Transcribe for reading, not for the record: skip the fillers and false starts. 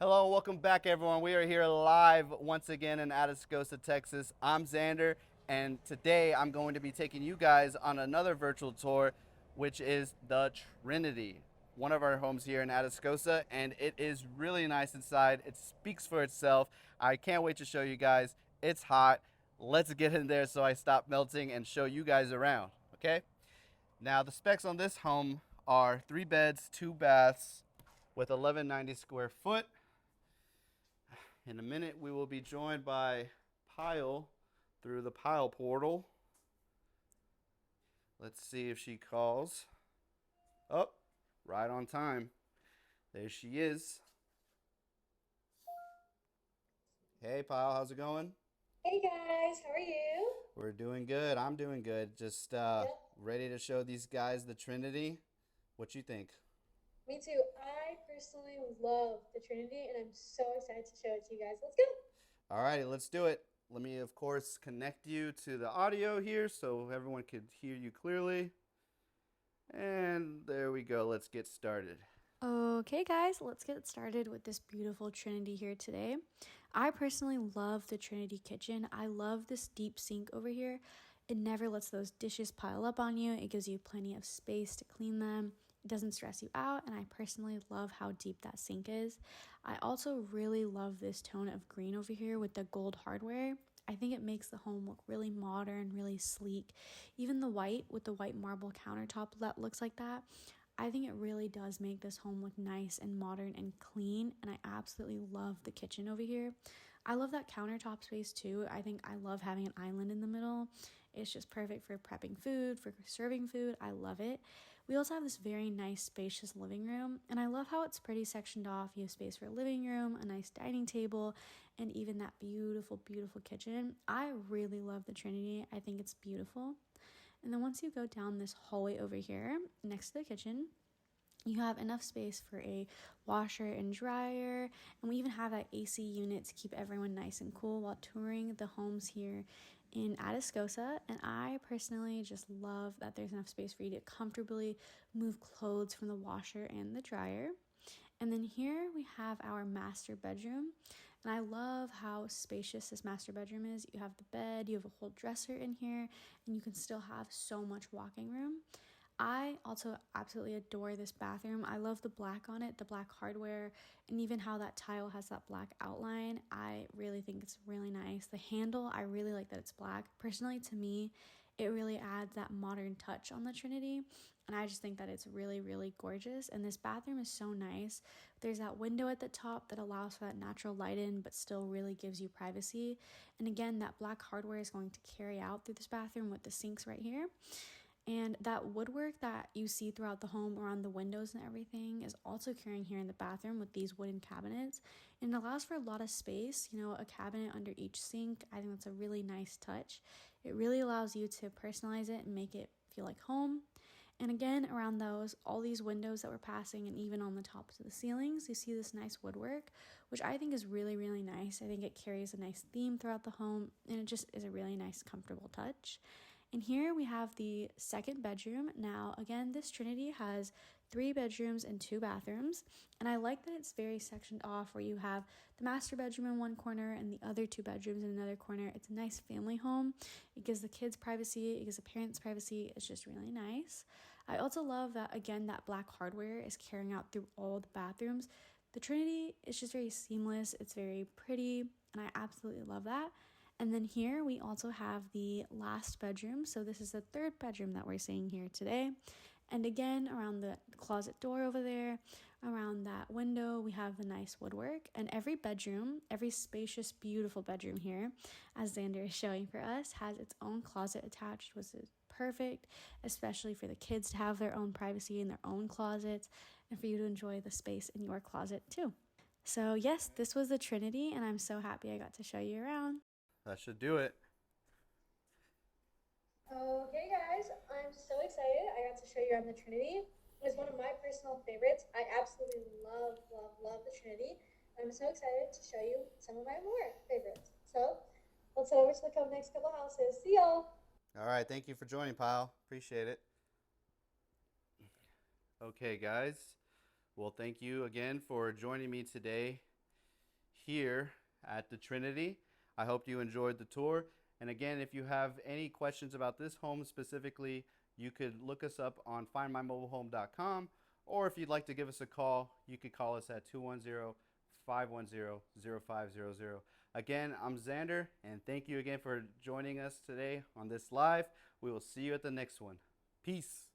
Hello, welcome back, everyone. We are here live once again in Atascosa, Texas. I'm Xander, and today I'm going to be taking you guys on another virtual tour, which is the Trinity, one of our homes here in Atascosa, and it is really nice inside. It speaks for itself. I can't wait to show you guys. It's hot. Let's get in there so I stop melting and show you guys around, okay? Now, the specs on this home are 3 beds, 2 baths with 1190 square foot. In a minute, we will be joined by Pyle through the Pyle portal. Let's see if she calls. Oh, right on time. There she is. Hey, Pyle, how's it going? Hey guys, how are you? We're doing good. I'm doing good. Just Yep, ready to show these guys the Trinity. What you think? me too. I personally love the Trinity and I'm so excited to show it to you guys. Let's go. All righty, let's do it. Let me, of course, connect you to the audio here so everyone could hear you clearly. And there we go. Let's get started. Okay, guys, let's get started with this beautiful Trinity here today. I personally love the Trinity kitchen. I love this deep sink over here. It never lets those dishes pile up on you. It gives you plenty of space to clean them. It doesn't stress you out, and I personally love how deep that sink is. I also really love this tone of green over here with the gold hardware. I think it makes the home look really modern, really sleek. Even the white with the white marble countertop that looks like that. I think it really does make this home look nice and modern and clean, and I absolutely love the kitchen over here. I love that countertop space too. I think I love having an island in the middle. It's just perfect for prepping food, for serving food. I love it. We also have this very nice, spacious living room, and I love how it's pretty sectioned off. You have space for a living room, a nice dining table, and even that beautiful, beautiful kitchen. I really love the Trinity. I think it's beautiful. And then once you go down this hallway over here next to the kitchen, you have enough space for a washer and dryer, and we even have that AC unit to keep everyone nice and cool while touring the homes here in Atascosa. And I personally just love that there's enough space for you to comfortably move clothes from the washer and the dryer. And then here we have our master bedroom. And I love how spacious this master bedroom is. You have the bed, you have a whole dresser in here, and you can still have so much walking room. I also absolutely adore this bathroom. I love the black on it, the black hardware, and even how that tile has that black outline. I really think it's really nice. The handle, I really like that it's black. Personally, to me, it really adds that modern touch on the Trinity, and I just think that it's really, really gorgeous. And this bathroom is so nice. There's that window at the top that allows for that natural light in, but still really gives you privacy. And again, that black hardware is going to carry out through this bathroom with the sinks right here. And that woodwork that you see throughout the home around the windows and everything is also carrying here in the bathroom with these wooden cabinets. And it allows for a lot of space, a cabinet under each sink. I think that's a really nice touch. It really allows you to personalize it and make it feel like home. And again, around those, all these windows that we're passing, and even on the tops of the ceilings, you see this nice woodwork, which I think is really, really nice. I think it carries a nice theme throughout the home, and it just is a really nice, comfortable touch. And here we have the second bedroom. Now, again, this Trinity has 3 bedrooms and 2 bathrooms. And I like that it's very sectioned off where you have the master bedroom in one corner and the other 2 bedrooms in another corner. It's a nice family home. It gives the kids privacy, it gives the parents privacy. It's just really nice. I also love that, again, that black hardware is carrying out through all the bathrooms. The Trinity is just very seamless. It's very pretty, and I absolutely love that. And then here we also have the last bedroom. So this is the third bedroom that we're seeing here today. And again, around the closet door over there, around that window, we have the nice woodwork. And every bedroom, every spacious, beautiful bedroom here, as Xander is showing for us, has its own closet attached, which is perfect, especially for the kids to have their own privacy in their own closets and for you to enjoy the space in your closet too. So yes, this was the Trinity, and I'm so happy I got to show you around. That should do it. Okay guys, I'm so excited. I got to show you around the Trinity. It's one of my personal favorites. I absolutely love, love, love the Trinity. I'm so excited to show you some of my more favorites. So let's head over to the next couple houses. See y'all. All right, thank you for joining, Pyle. Appreciate it. Okay, guys. Well, thank you again for joining me today here at the Trinity. I hope you enjoyed the tour. And again, if you have any questions about this home specifically, you could look us up on findmymobilehome.com, or if you'd like to give us a call, you could call us at 210-510-0500. Again, I'm Xander, and thank you again for joining us today on this live. We will see you at the next one. Peace.